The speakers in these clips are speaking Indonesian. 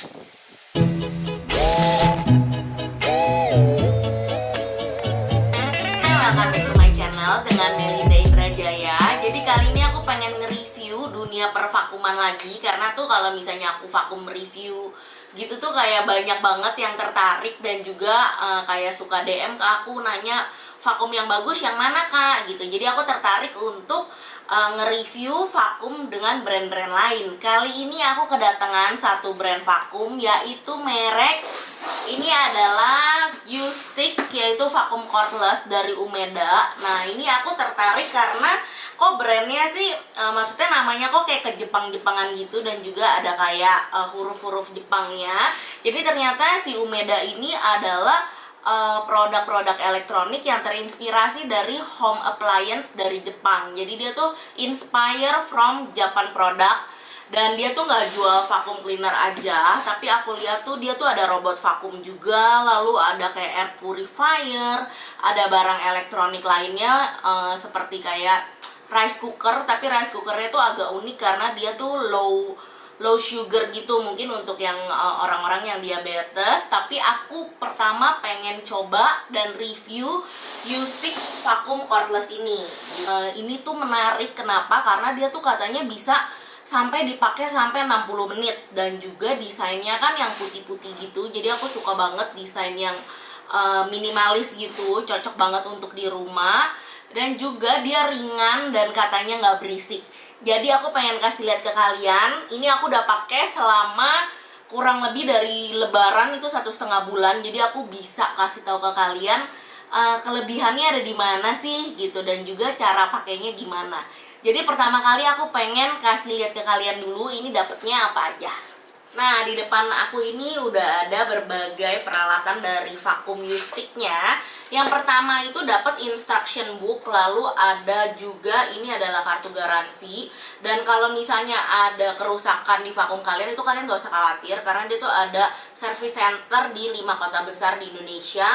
Welcome back to my channel dengan Melinda Indrajaya. Jadi kali ini aku pengen nge-review dunia pervakuman lagi. Karena tuh kalau misalnya aku vakum review gitu tuh kayak banyak banget yang tertarik. Dan juga kayak suka DM ke aku nanya vakum yang bagus yang mana kak gitu. Jadi aku tertarik untuk nge-review vakum dengan brand-brand lain. Kali ini aku kedatangan satu brand vakum, yaitu merek ini adalah U-Stick, yaitu vakum cordless dari Umeda. Nah ini aku tertarik karena kok brandnya sih maksudnya namanya kok kayak ke Jepang-Jepangan gitu. Dan juga ada kayak huruf-huruf Jepangnya. Jadi ternyata si Umeda ini adalah produk-produk elektronik yang terinspirasi dari home appliance dari Jepang. Jadi dia tuh inspire from Japan product. Dan dia tuh nggak jual vacuum cleaner aja, tapi aku lihat tuh dia tuh ada robot vakum juga, lalu ada kayak air purifier, ada barang elektronik lainnya seperti kayak rice cooker. Tapi rice cookernya tuh agak unik karena dia tuh low sugar gitu, mungkin untuk yang orang-orang yang diabetes. Tapi aku pertama pengen coba dan review U-Stick vacuum cordless ini. Ini tuh menarik, kenapa? Karena dia tuh katanya bisa sampai dipakai sampai 60 menit. Dan juga desainnya kan yang putih-putih gitu. Jadi aku suka banget desain yang minimalis gitu, cocok banget untuk di rumah. Dan juga dia ringan dan katanya nggak berisik. Jadi aku pengen kasih lihat ke kalian. Ini aku udah pakai selama kurang lebih dari Lebaran itu 1,5 bulan. Jadi aku bisa kasih tahu ke kalian kelebihannya ada di mana sih gitu, dan juga cara pakainya gimana. Jadi pertama kali aku pengen kasih lihat ke kalian dulu ini dapetnya apa aja. Nah di depan aku ini udah ada berbagai peralatan dari vacuum U-Stick-nya. Yang pertama itu dapat instruction book, lalu ada juga ini adalah kartu garansi. Dan kalau misalnya ada kerusakan di vakum kalian itu kalian gak usah khawatir, karena dia tuh ada service center di 5 kota besar di Indonesia.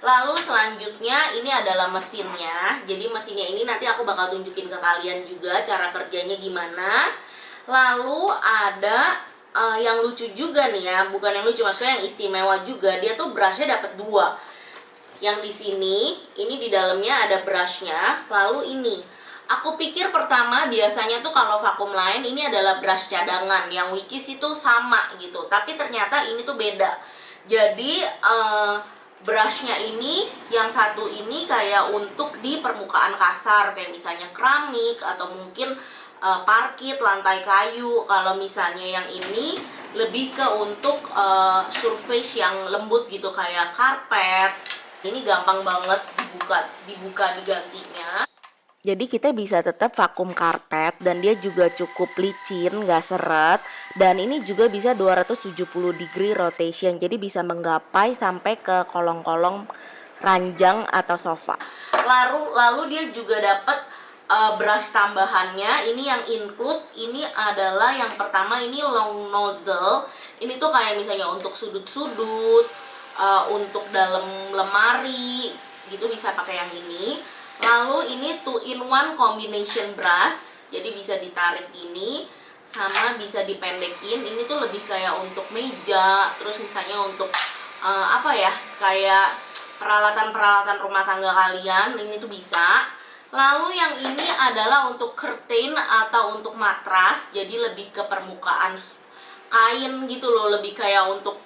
Lalu selanjutnya ini adalah mesinnya. Jadi mesinnya ini nanti aku bakal tunjukin ke kalian juga cara kerjanya gimana. Lalu ada yang lucu juga nih ya, bukan yang lucu, maksudnya yang istimewa juga. Dia tuh brushnya dapat 2. Yang di sini, ini di dalamnya ada brushnya. Lalu ini, aku pikir pertama biasanya tuh kalau vakum lain ini adalah brush cadangan, yang which is itu sama gitu. Tapi ternyata ini tuh beda. Jadi brushnya ini, yang satu ini kayak untuk di permukaan kasar, kayak misalnya keramik atau mungkin parket, lantai kayu. Kalau misalnya yang ini lebih ke untuk surface yang lembut gitu, kayak karpet. Ini gampang banget dibuka digantinya. Jadi kita bisa tetap vakum karpet, dan dia juga cukup licin, gak seret. Dan ini juga bisa 270 degree rotation, jadi bisa menggapai sampai ke kolong-kolong ranjang atau sofa. Lalu dia juga dapat brush tambahannya. Ini yang include, ini adalah yang pertama ini long nozzle. Ini tuh kayak misalnya untuk sudut-sudut, untuk dalam lemari gitu bisa pakai yang ini. Lalu ini 2-in-1 combination brush, jadi bisa ditarik ini sama bisa dipendekin. Ini tuh lebih kayak untuk meja, terus misalnya untuk apa ya, kayak peralatan-peralatan rumah tangga kalian, ini tuh bisa. Lalu yang ini adalah untuk curtain atau untuk matras, jadi lebih ke permukaan kain gitu loh, lebih kayak untuk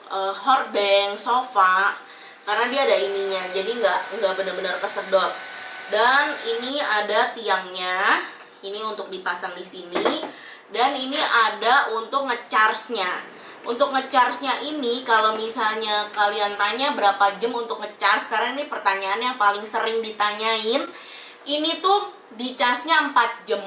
hordeng, sofa, karena dia ada ininya, jadi nggak benar-benar kesedot. Dan ini ada tiangnya, ini untuk dipasang di sini. Dan ini ada untuk ngecharge-nya. Untuk ngecharge-nya ini, kalau misalnya kalian tanya berapa jam untuk ngecharge, karena ini pertanyaan yang paling sering ditanyain. Ini tuh dicasnya 4 jam.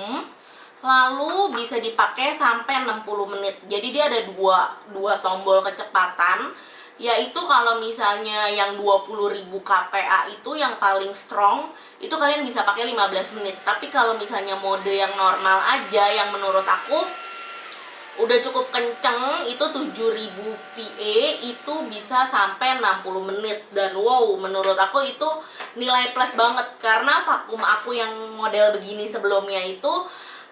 Lalu bisa dipakai sampai 60 menit. Jadi dia ada dua tombol kecepatan, yaitu kalau misalnya yang 20.000 kPa itu yang paling strong, itu kalian bisa pakai 15 menit. Tapi kalau misalnya mode yang normal aja, yang menurut aku udah cukup kenceng, itu 7000 PA, itu bisa sampai 60 menit. Dan wow, menurut aku itu nilai plus banget. Karena vakum aku yang model begini sebelumnya itu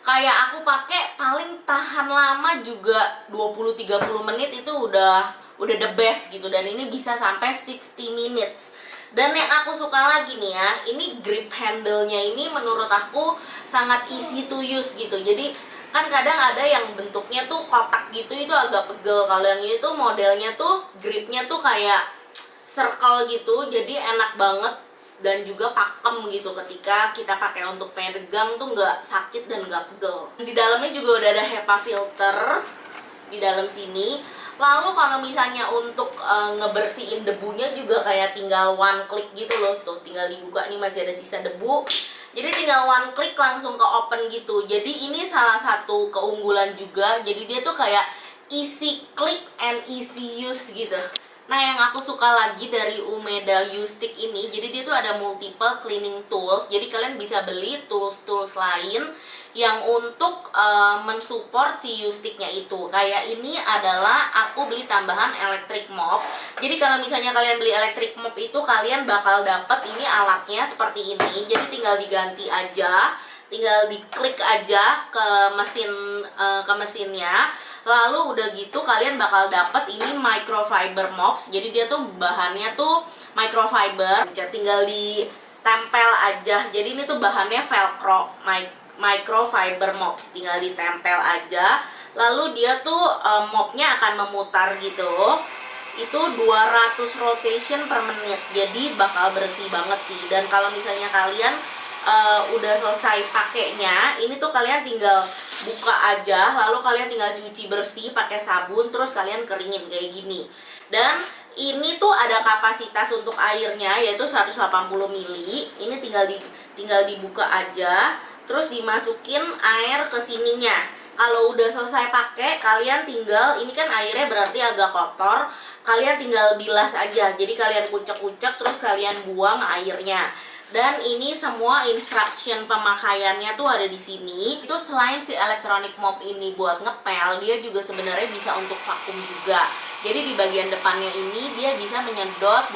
kayak aku pakai paling tahan lama juga 20-30 menit itu udah the best gitu, dan ini bisa sampai 60 minutes. Dan yang aku suka lagi nih ya, ini grip handle-nya ini menurut aku sangat easy to use gitu. Jadi kan kadang ada yang bentuknya tuh kotak gitu, itu agak pegel. Kalau yang ini tuh modelnya tuh gripnya tuh kayak circle gitu, jadi enak banget dan juga pakem gitu ketika kita pakai untuk pegang tuh nggak sakit dan nggak pegel. Di dalamnya juga udah ada HEPA filter di dalam sini. Lalu kalau misalnya untuk ngebersihin debunya juga kayak tinggal one click gitu loh. Tuh tinggal dibuka nih, masih ada sisa debu. Jadi tinggal one click langsung ke open gitu. Jadi ini salah satu keunggulan juga. Jadi dia tuh kayak easy click and easy use gitu. Nah, yang aku suka lagi dari Umeda U-Stick ini, jadi dia tuh ada multiple cleaning tools. Jadi kalian bisa beli tools-tools lain yang untuk mensupport si U-Sticknya itu. Kayak ini adalah aku beli tambahan electric mop. Jadi kalau misalnya kalian beli electric mop itu, kalian bakal dapet ini alatnya seperti ini. Jadi tinggal diganti aja, tinggal diklik aja ke mesinnya. Lalu udah gitu kalian bakal dapet ini microfiber mops. Jadi dia tuh bahannya tuh microfiber, tinggal ditempel aja. Jadi ini tuh bahannya velcro, microfiber mops, tinggal ditempel aja. Lalu dia tuh mopnya akan memutar gitu. Itu 200 rotation per menit. Jadi bakal bersih banget sih. Dan kalau misalnya kalian udah selesai pakainya, ini tuh kalian tinggal buka aja, lalu kalian tinggal cuci bersih pakai sabun, terus kalian keringin kayak gini. Dan ini tuh ada kapasitas untuk airnya yaitu 180 ml. Ini tinggal dibuka aja, terus dimasukin air ke sininya. Kalau udah selesai pakai, kalian tinggal, ini kan airnya berarti agak kotor, kalian tinggal bilas aja. Jadi kalian kucek-kucek terus kalian buang airnya. Dan ini semua instruction pemakaiannya tuh ada di sini. Itu selain si electronic mop ini buat ngepel, dia juga sebenarnya bisa untuk vakum juga. Jadi di bagian depannya ini dia bisa menyedot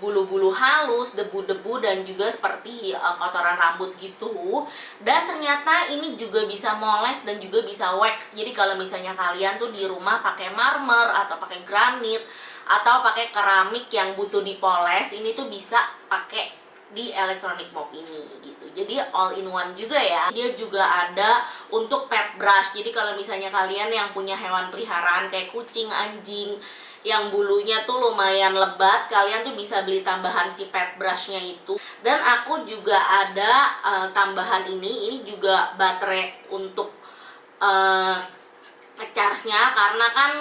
bulu-bulu halus, debu-debu, dan juga seperti kotoran rambut gitu. Dan ternyata ini juga bisa moles dan juga bisa wax. Jadi kalau misalnya kalian tuh di rumah pakai marmer atau pakai granit atau pakai keramik yang butuh dipoles, ini tuh bisa pakai di electronic mop ini gitu. Jadi all in one juga ya. Dia juga ada untuk pet brush. Jadi kalau misalnya kalian yang punya hewan peliharaan kayak kucing, anjing yang bulunya tuh lumayan lebat, kalian tuh bisa beli tambahan si pet brushnya itu. Dan aku juga ada tambahan ini juga baterai untuk ngecharge-nya, karena kan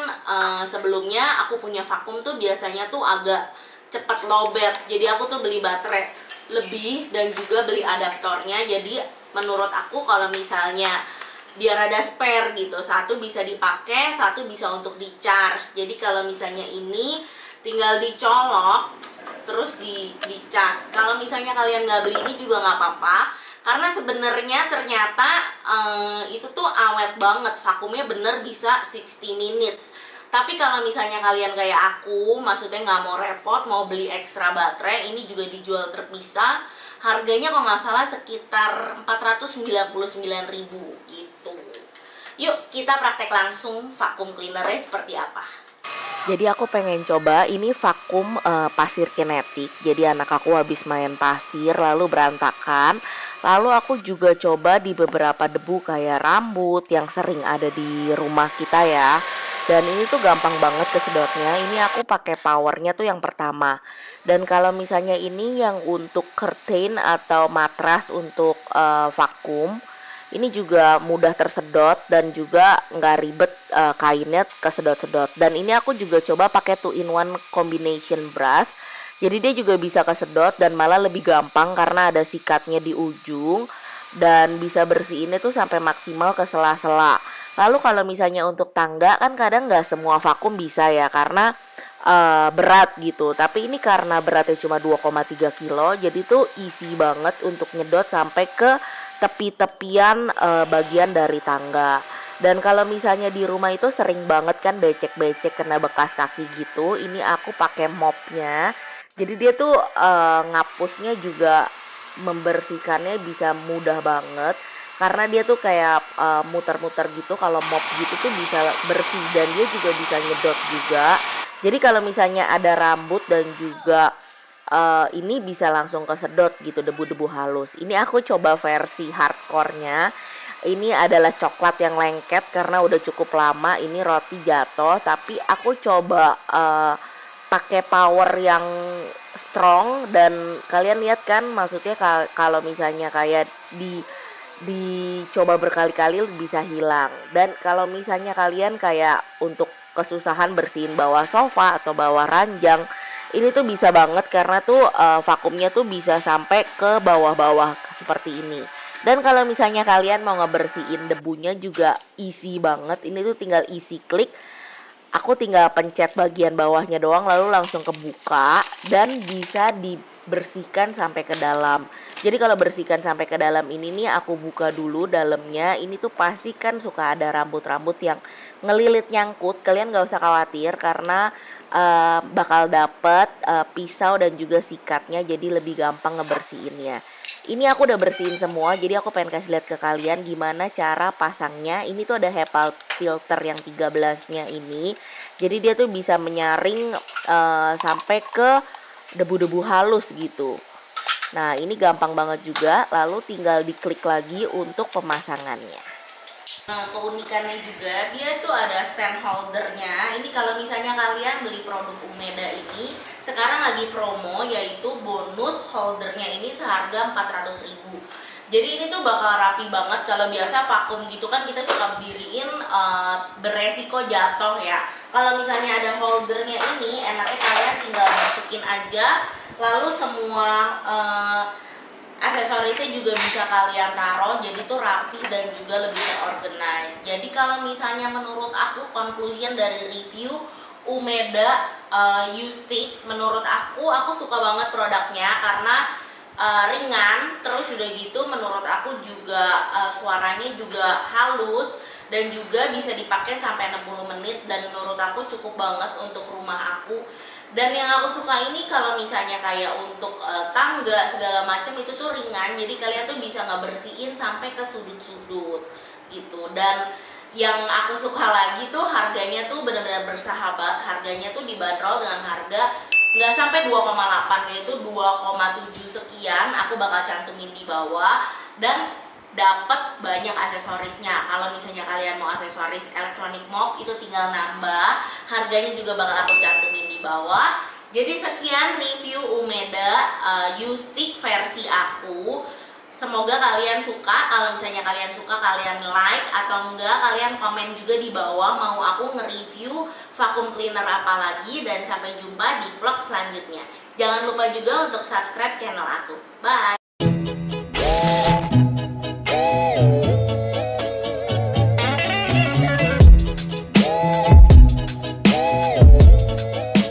sebelumnya aku punya vakum tuh biasanya tuh agak cepet lowbat. Jadi aku tuh beli baterai lebih dan juga beli adaptornya. Jadi menurut aku kalau misalnya biar ada spare gitu, satu bisa dipakai, satu bisa untuk di-charge. Jadi kalau misalnya ini tinggal dicolok terus di-charge. Kalau misalnya kalian nggak beli ini juga nggak apa-apa, karena sebenarnya ternyata itu tuh awet banget, vakumnya bener bisa 60 minutes. Tapi kalau misalnya kalian kayak aku, maksudnya nggak mau repot, mau beli ekstra baterai, ini juga dijual terpisah. Harganya kalau nggak salah sekitar 499.000 gitu. Yuk kita praktek langsung vakum cleanernya seperti apa. Jadi aku pengen coba ini vakum pasir kinetik. Jadi anak aku habis main pasir lalu berantakan. Lalu aku juga coba di beberapa debu kayak rambut yang sering ada di rumah kita ya. Dan ini tuh gampang banget kesedotnya. Ini aku pakai powernya tuh yang pertama. Dan kalau misalnya ini yang untuk curtain atau matras untuk vakum, ini juga mudah tersedot dan juga nggak ribet kainnya kesedot-sedot. Dan ini aku juga coba pakai 2-in-1 combination brush. Jadi dia juga bisa kesedot dan malah lebih gampang karena ada sikatnya di ujung. Dan bisa bersihinnya tuh sampai maksimal ke sela-sela. Lalu kalau misalnya untuk tangga kan kadang nggak semua vakum bisa ya karena berat gitu. Tapi ini karena beratnya cuma 2,3 kilo, jadi tuh easy banget untuk nyedot sampai ke tepi-tepian bagian dari tangga. Dan kalau misalnya di rumah itu sering banget kan becek-becek kena bekas kaki gitu, ini aku pakai mopnya. Jadi dia tuh ngapusnya juga membersihkannya bisa mudah banget. karena dia tuh kayak muter-muter gitu, kalau mop gitu tuh bisa bersih dan dia juga bisa nyedot juga. Jadi kalau misalnya ada rambut dan juga ini bisa langsung kesedot gitu debu-debu halus. Ini aku coba versi hardcore-nya. Ini adalah coklat yang lengket karena udah cukup lama ini roti jatuh, tapi aku coba pakai power yang strong. Dan kalian lihat kan, maksudnya kalau misalnya kayak dicoba berkali-kali bisa hilang. Dan kalau misalnya kalian kayak untuk kesusahan bersihin bawah sofa atau bawah ranjang, ini tuh bisa banget karena tuh vakumnya tuh bisa sampai ke bawah-bawah seperti ini. Dan kalau misalnya kalian mau ngebersihin debunya juga easy banget. Ini tuh tinggal easy klik. Aku tinggal pencet bagian bawahnya doang lalu langsung kebuka dan bisa dibersihkan sampai ke dalam. Jadi kalau bersihkan sampai ke dalam ini nih, aku buka dulu dalamnya. Ini tuh pasti kan suka ada rambut-rambut yang ngelilit nyangkut. Kalian gak usah khawatir karena bakal dapet pisau dan juga sikatnya, jadi lebih gampang ngebersihinnya. Ini aku udah bersihin semua, jadi aku pengen kasih lihat ke kalian gimana cara pasangnya. Ini tuh ada HEPA filter yang 13-nya ini. Jadi dia tuh bisa menyaring sampai ke debu-debu halus gitu. Nah, ini gampang banget juga, lalu tinggal diklik lagi untuk pemasangannya. Nah, keunikannya juga dia tuh ada stand holdernya. Ini kalau misalnya kalian beli produk Umeda ini sekarang lagi promo, yaitu bonus holdernya ini seharga 400.000. Jadi ini tuh bakal rapi banget. Kalau biasa vakum gitu kan kita suka berdiriin beresiko jatuh ya. Kalau misalnya ada holdernya ini, enaknya kalian tinggal masukin aja, lalu semua aksesorisnya juga bisa kalian taruh, jadi tuh rapi dan juga lebih terorganize. Jadi kalau misalnya menurut aku, conclusion dari review Umeda U-Stick, menurut aku suka banget produknya karena ringan, terus udah gitu menurut aku juga suaranya juga halus dan juga bisa dipakai sampai 60 menit dan menurut aku cukup banget untuk rumah aku. Dan yang aku suka ini kalau misalnya kayak untuk tangga segala macam itu tuh ringan, jadi kalian tuh bisa ngebersihin sampai ke sudut-sudut gitu. Dan yang aku suka lagi tuh harganya tuh benar-benar bersahabat. Harganya tuh dibanderol dengan harga nggak sampai 2,8, yaitu 2,7 sekian. Aku bakal cantumin di bawah dan dapat banyak aksesorisnya. Kalau misalnya kalian mau aksesoris elektronik mop itu tinggal nambah. Harganya juga bakal aku cantumin di bawah. Jadi sekian review Umeda U-Stick versi aku. Semoga kalian suka. Kalau misalnya kalian suka, kalian like, atau enggak kalian komen juga di bawah mau aku nge-review vacuum cleaner apa lagi. Dan sampai jumpa di vlog selanjutnya. Jangan lupa juga untuk subscribe channel aku. Bye.